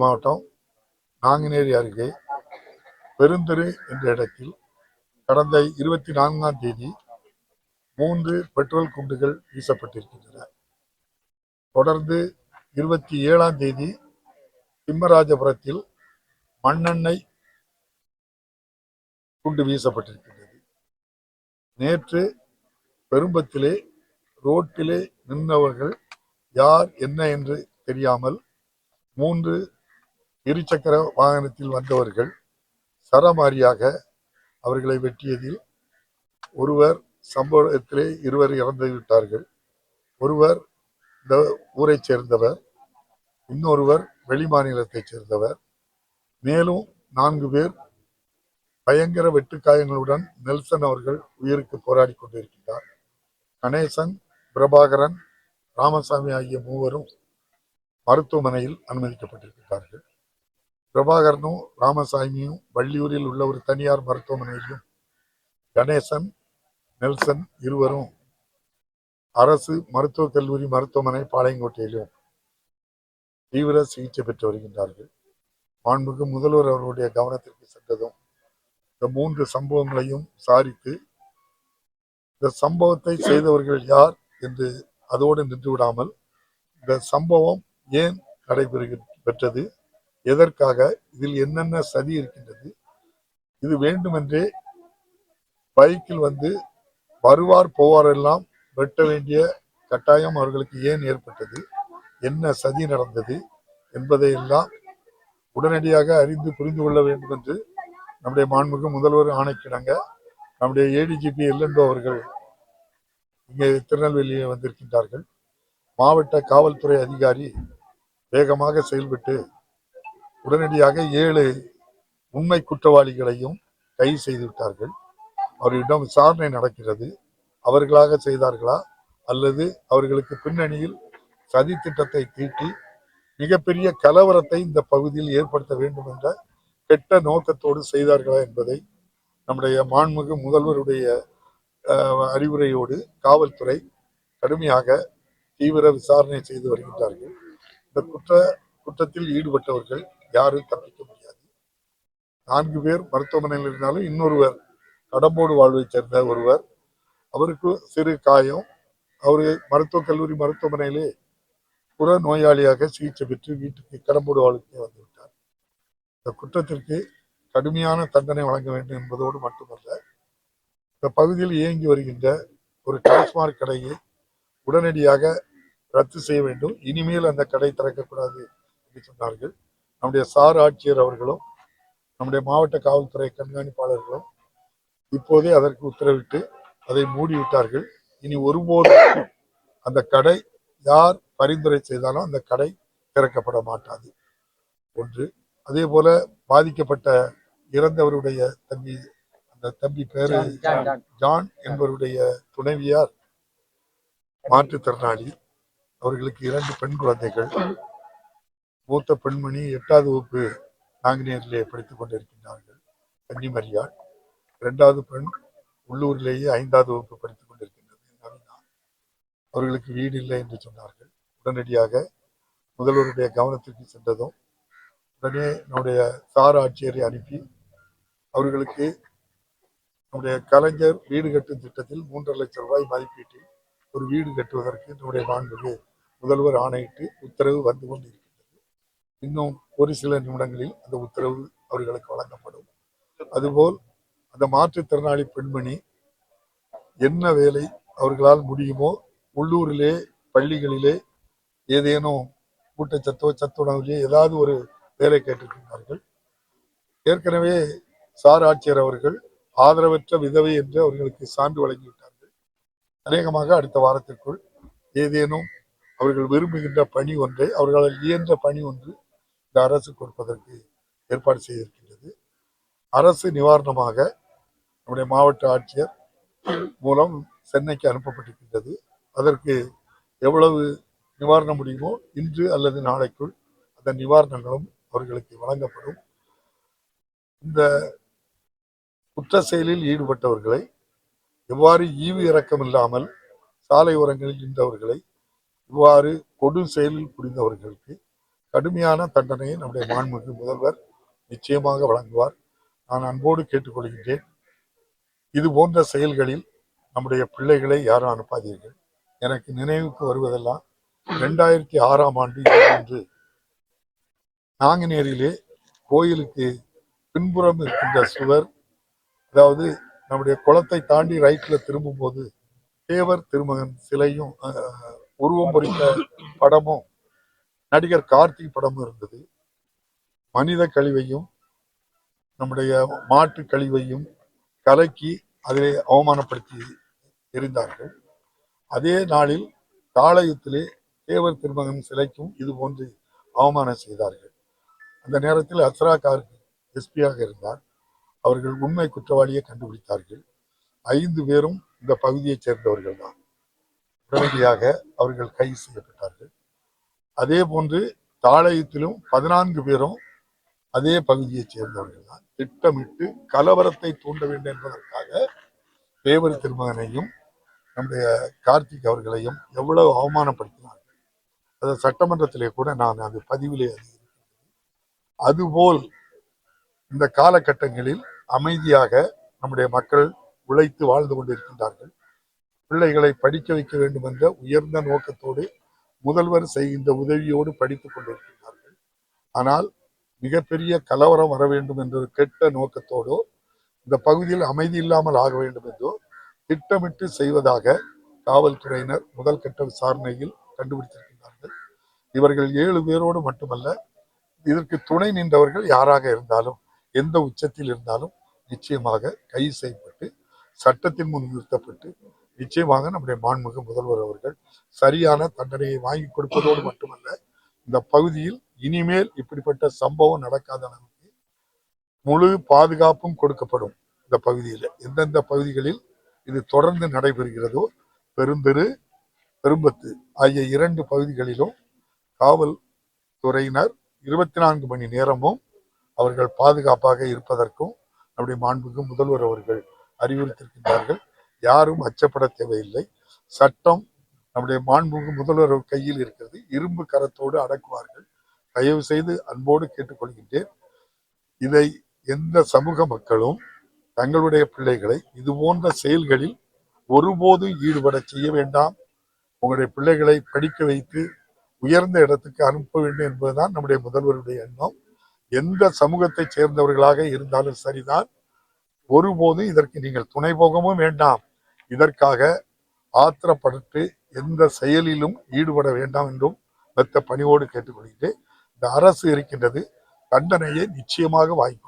மாவட்டம் நாங்குநேரி அருகே பெருந்தெரு என்ற இடத்தில் கடந்த 24ஆம் தேதி 3 பெட்ரோல் குண்டுகள் வீசப்பட்டிருக்கின்றன. தொடர்ந்து 27ஆம் தேதி திம்மராஜபுரத்தில் மண்ணெண்ணெய் குண்டு வீசப்பட்டிருக்கின்றது. நேற்று பெரும்பத்திலே ரோட்டிலே நின்றவர்கள் யார் என்ன என்று தெரியாமல் 3 இருசக்கர வாகனத்தில் வந்தவர்கள் சரமாரியாக அவர்களை வெட்டியதில் ஒருவர் சம்பவத்திலே 2 இறந்து விட்டார்கள். ஒருவர் இந்த ஊரை சேர்ந்தவர், இன்னொருவர் வெளிமாநிலத்தைச் சேர்ந்தவர். மேலும் 4 பேர் பயங்கர வெட்டுக்காயங்களுடன் நெல்சன் அவர்கள் உயிருக்கு போராடி கொண்டிருக்கிறார். கணேசன், பிரபாகரன், ராமசாமி ஆகிய 3 மருத்துவமனையில் அனுமதிக்கப்பட்டிருக்கிறார்கள். பிரபாகரனும் ராமசாமியும் வள்ளியூரில் உள்ள ஒரு தனியார் மருத்துவமனையிலும், கணேசன், நெல்சன் 2 அரசு மருத்துவக் கல்லூரி மருத்துவமனை பாளையங்கோட்டையிலும் தீவிர சிகிச்சை பெற்று வருகின்றார்கள். மாண்புமிகு முதல்வர் அவர்களுடைய கவனத்திற்கு சென்றதும் இந்த 3 சம்பவங்களையும் விசாரித்து இந்த சம்பவத்தை செய்தவர்கள் யார் என்று அதோடு நின்று விடாமல் இந்த சம்பவம் ஏன் நடைபெற்றது, எதற்காக, இதில் என்னென்ன சதி இருக்கின்றது, இது வேண்டுமென்றே பைக்கில் வந்து வருவார் போவார் எல்லாம் வெட்ட வேண்டிய கட்டாயம் அவர்களுக்கு ஏன் ஏற்பட்டது, என்ன சதி நடந்தது என்பதையெல்லாம் உடனடியாக அறிந்து புரிந்து கொள்ள வேண்டும் என்று நம்முடைய மாண்புமிகு முதல்வர் ஆணைக்கிணங்க நம்முடைய ஏடிஜிபி எல்என்டோ அவர்கள் இங்கே திருநெல்வேலியில் வந்திருக்கின்றார்கள். மாவட்ட காவல்துறை அதிகாரி வேகமாக செயல்பட்டு உடனடியாக 7 உண்மை குற்றவாளிகளையும் கைது செய்து விட்டார்கள். அவர்களிடம் விசாரணை நடக்கிறது. அவர்களாக செய்தார்களா அல்லது அவர்களுக்கு பின்னணியில் சதி திட்டத்தை தீட்டி மிகப்பெரிய கலவரத்தை இந்த பகுதியில் ஏற்படுத்த வேண்டும் என்ற கெட்ட நோக்கத்தோடு செய்தார்களா என்பதை நம்முடைய மாண்புமிகு முதல்வருடைய அறிவுரையோடு காவல்துறை கடுமையாக தீவிர விசாரணை செய்து வருகின்றார்கள். இந்த குற்றத்தில் ஈடுபட்டவர்கள் யாரும் தப்பிக்க முடியாது. 4 பேர் மருத்துவமனையில் இருந்தாலும் இன்னொருவர் கடம்போடு வாழ்வை சேர்ந்த ஒருவர், அவருக்கு சிறு காயம், அவரு மருத்துவக் கல்லூரி மருத்துவமனையிலே புற நோயாளியாக சிகிச்சை பெற்று வீட்டுக்கு கடம்போடு வாழ்க்கை வந்துவிட்டார். இந்த குற்றத்திற்கு கடுமையான தண்டனை வழங்க வேண்டும் என்பதோடு மட்டுமல்ல, இந்த பகுதியில் இயங்கி வருகின்ற ஒரு டாஸ்மாக் கடையை உடனடியாக ரத்து செய்ய வேண்டும். இனிமேல் அந்த கடை திறக்கக்கூடாது என்று சொன்னார்கள். நம்முடைய சார் ஆட்சியர் அவர்களும் நம்முடைய மாவட்ட காவல்துறை கண்காணிப்பாளர்களும் இப்போதே அதற்கு உத்தரவிட்டு அதை மூடிவிட்டார்கள். இனி ஒருபோதும் அந்த கடை யார் பரிந்துரை செய்தாலும் அந்த கடை திறக்கப்பட மாட்டாது. ஒன்று. அதே போல பாதிக்கப்பட்ட இறந்தவருடைய தம்பி, அந்த தம்பி பேரு ஜான் என்பவருடைய துணைவியார் மாற்றுத்திறனாளி. அவர்களுக்கு 2 பெண் குழந்தைகள். மூத்த பெண்மணி 8வது வகுப்பு நாங்குநேரிலே படித்துக் கொண்டிருக்கின்றார்கள், கன்னிமரியாள். 2வது பெண் உள்ளூரிலேயே 5வது வகுப்பு படித்துக் கொண்டிருக்கின்றது, நவீனா. அவர்களுக்கு வீடு இல்லை என்று சொன்னார்கள். உடனடியாக முதல்வருடைய கவனத்திற்கு சென்றதும் உடனே நம்முடைய சார் ஆட்சியரை அனுப்பி அவர்களுக்கு நம்முடைய கலைஞர் வீடு கட்டும் திட்டத்தில் 3.5 லட்சம் ரூபாய் மதிப்பீட்டில் ஒரு வீடு கட்டுவதற்கு நம்முடைய மாண்புமிகு முதல்வர் ஆணையிட்டு உத்தரவு வந்து கொண்டிருக்கின்றது. இன்னும் ஒரு சில நிமிடங்களில் அந்த உத்தரவு அவர்களுக்கு வழங்கப்படும். அதுபோல் அந்த மாற்றுத்திறனாளி பெண்மணி என்ன வேலை அவர்களால் முடியுமோ உள்ளூரிலே பள்ளிகளிலே ஏதேனும் ஊட்டச்சத்தோ சத்துணவிலே ஏதாவது ஒரு வேலை கேட்டிருக்கிறார்கள். ஏற்கனவே சார் ஆட்சியர் அவர்கள் ஆதரவற்ற விதவை என்று அவர்களுக்கு சான்று வழங்கிவிட்டார்கள். அநேகமாக அடுத்த வாரத்திற்குள் ஏதேனும் அவர்கள் விரும்புகின்ற பணி ஒன்றை, அவர்களால் இயன்ற பணி ஒன்று இந்த அரசு கொடுப்பதற்கு ஏற்பாடு செய்திருக்கின்றது. அரசு நிவாரணமாக நம்முடைய மாவட்ட ஆட்சியர் மூலம் சென்னைக்கு அனுப்பப்பட்டிருக்கின்றது. அதற்கு எவ்வளவு நிவாரணம் முடியுமோ இன்று அல்லது நாளைக்குள் அந்த நிவாரணங்களும் அவர்களுக்கு வழங்கப்படும். இந்த குற்ற செயலில் ஈடுபட்டவர்களை எவ்வாறு ஈவு இரக்கம் இல்லாமல் சாலை ஓரங்களில் நின்றவர்களை இவ்வாறு கொடு செயலில் புரிந்தவர்களுக்கு கடுமையான தண்டனையை நம்முடைய மாண்புமிகு முதல்வர் நிச்சயமாக வழங்குவார். நான் அன்போடு கேட்டுக்கொள்கின்றேன், இது போன்ற செயல்களில் நம்முடைய பிள்ளைகளை யாரும் அனுப்பாதீர்கள். எனக்கு நினைவுக்கு வருவதெல்லாம் 2006ஆம் ஆண்டு இதுபோன்று நாங்குநேரியிலே கோயிலுக்கு பின்புறம் இருக்கின்ற சுவர், அதாவது நம்முடைய குளத்தை தாண்டி ரைட்ல திரும்பும் போது தேவர் திருமகன் சிலையும் உருவம் பொறித்த படமும் நடிகர் கார்த்திக் படமும் இருந்தது. மனித கழிவையும் நம்முடைய மாட்டு கழிவையும் கலக்கி அதிலே அவமானப்படுத்தி எரிந்தார்கள். அதே நாளில் தாளயத்திலே தேவர் திருமகன் சிலைக்கும் இது போன்று அவமானம் செய்தார்கள். அந்த நேரத்தில் அஸ்ரா கார்க் எஸ்பியாக இருந்தார். அவர்கள் உண்மை குற்றவாளியை கண்டுபிடித்தார்கள். 5 பேரும் இந்த பகுதியைச் சேர்ந்தவர்கள் தான். உடனடியாக அவர்கள் கைது செய்யப்பட்டார்கள். அதே போன்று தாளயத்திலும் 14 பேரும் அதே பகுதியைச் சேர்ந்தவர்கள் தான். திட்டமிட்டு கலவரத்தை தூண்ட வேண்டும் என்பதற்காக தேவர் திருமகனையும் நம்முடைய கார்த்திக் அவர்களையும் எவ்வளவு அவமானப்படுத்தினார்கள். அது சட்டமன்றத்திலே கூட நான் அது பதிவிலே அதுபோல் இந்த காலகட்டங்களில் அமைதியாக நம்முடைய மக்கள் உழைத்து வாழ்ந்து கொண்டிருக்கின்றார்கள். பிள்ளைகளை படிக்க வைக்க வேண்டும் என்ற உயர்ந்த நோக்கத்தோடு முதல்வர் செய்கின்ற உதவியோடு படித்துக் கொண்டிருக்கின்றார்கள். ஆனால் மிகப்பெரிய கலவரம் வர வேண்டும் என்ற கெட்ட நோக்கத்தோடோ இந்த பகுதியில் அமைதி இல்லாமல் ஆக வேண்டும் என்றோ திட்டமிட்டு செய்வதாக காவல்துறையினர் முதல் கட்ட விசாரணையில் கண்டுபிடித்திருக்கின்றார்கள். இவர்கள் 7 பேரோடு மட்டுமல்ல, இதற்கு துணை நின்றவர்கள் யாராக இருந்தாலும் எந்த உச்சத்தில் இருந்தாலும் நிச்சயமாக கைது செய்யப்பட்டு சட்டத்தின் முன் நிறுத்தப்பட்டு நிச்சயமாக நம்முடைய மாண்புமிகு முதல்வர் அவர்கள் சரியான தண்டனையை வாங்கி கொடுப்பதோடு மட்டுமல்ல, இந்த பகுதியில் இனிமேல் இப்படிப்பட்ட சம்பவம் நடக்காத அளவுக்கு முழு பாதுகாப்பும் கொடுக்கப்படும். இந்த பகுதியில் எந்தெந்த பகுதிகளில் இது தொடர்ந்து நடைபெறுகிறதோ, பெருந்தெரு, பெரும்பத்து ஆகிய 2 பகுதிகளிலும் காவல்துறையினர் 24 மணி நேரமும் அவர்கள் பாதுகாப்பாக இருப்பதற்கும் நம்முடைய மாண்புமிகு முதல்வர் அவர்கள் அறிவுறுத்தியிருக்கின்றார்கள். யாரும் அச்சப்பட தேவையில்லை. சட்டம் நம்முடைய மாண்புமிகு முதல்வர் கையில் இருக்கிறது. இரும்பு கரத்தோடு அடக்குவார்கள். தயவு செய்து அன்போடு கேட்டுக்கொள்கின்றேன். இதை எந்த சமூக மக்களும் தங்களுடைய பிள்ளைகளை இது போன்ற செயல்களில் ஒருபோதும் ஈடுபட செய்ய வேண்டாம். உங்களுடைய பிள்ளைகளை படிக்க வைத்து உயர்ந்த இடத்துக்கு அனுப்ப வேண்டும் என்பதுதான் நம்முடைய முதல்வருடைய எண்ணம். எந்த சமூகத்தை சேர்ந்தவர்களாக இருந்தாலும் சரிதான். ஒருபோதும் இதற்கு நீங்கள் துணை போகவும் வேண்டாம். இதற்காக ஆத்திரப்பட்டு எந்த செயலிலும் ஈடுபட வேண்டாம் என்றும் மெத்த பணிவோடு கேட்டுக்கொள்கிறேன். இந்த அரசு இருக்கின்றது, தண்டனையை நிச்சயமாக வாங்கி